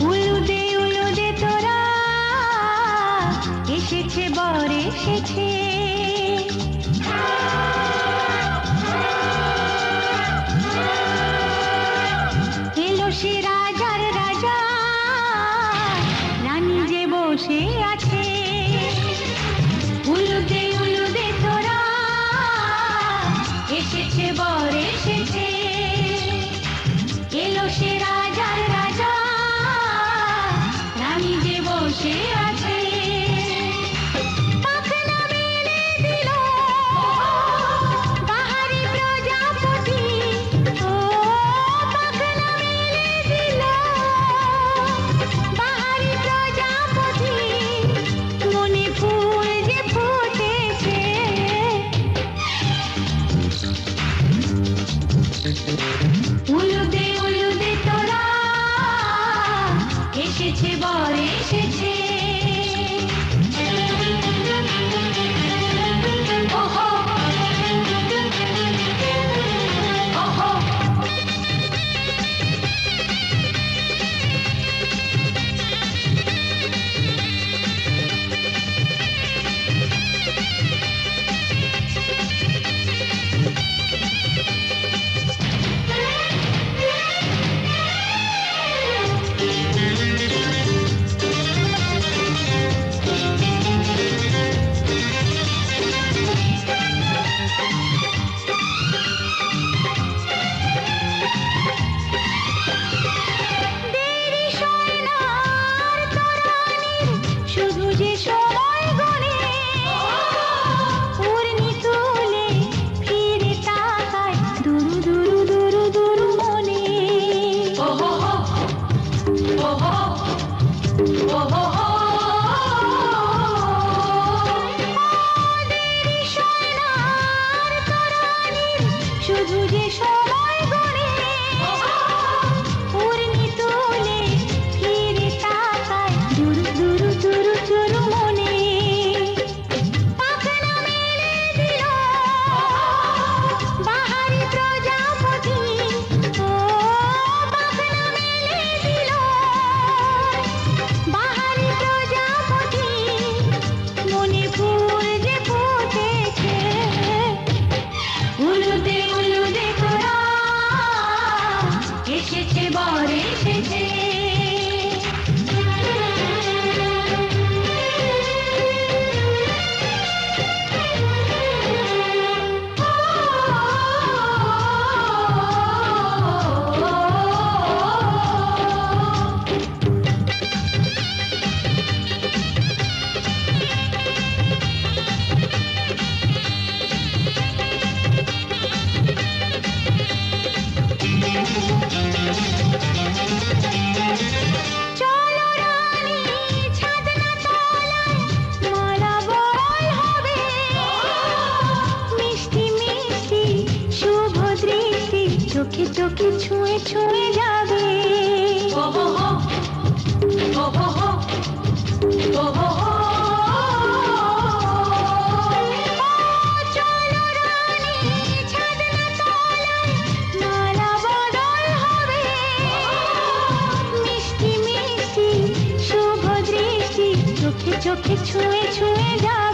উলুদে উলুদে তোরা এসেছে বর এসেছে, এলো সে রাজার রাজা, রানী যে বসে আছে। উলুদে উলুদে তোরা এসেছে বর এসেছে, এলো সে রাজার রাজা, রানী যে বসে আছে। পাখনা মেলে দিল বাহারি প্রজাপতি, ও পাখনা মেলে দিল বাহারি প্রজাপতি, মনে ফুল যে ফুটেছে। উলুদে উলুদে তোরা এসেছে বর এসেছে। ওহো ওহো শুধু যে সময় গনে, উর্মি তুলে ফিরে তাকায় দুরু দুরু দুরু দুরু মনে। ওহো ওহো ওহো দেরি সোনার তরানির শুধু যে সময় গনে, উর্মি তুলে ফিরে তাকায় দুরু দুরু দুরু দুরু মনে। পাখনা মেলে দিল বাহারি প্রজাপতি, ও পাখনা মেলে দিল বাহারি প্রজাপতি, মনে ফুল যে ফুটেছে। উলুদে উলুদে তোরা এসেছে বর এসেছে। চলো রানী ছাদনা তলায় মালা বড়াই হবে, মিষ্টি মিষ্টি শুভ দৃষ্টি চোখে চোখে ছুঁয়ে ছুঁয়ে যাবে। ওহো ওহো ওহো চলো রানী ছাদনা তলায় মালা বদল হবে, মিষ্টি মিষ্টি শুভ দৃষ্টি চোখে চোখে ছুঁয়ে ছুঁয়ে যাবে।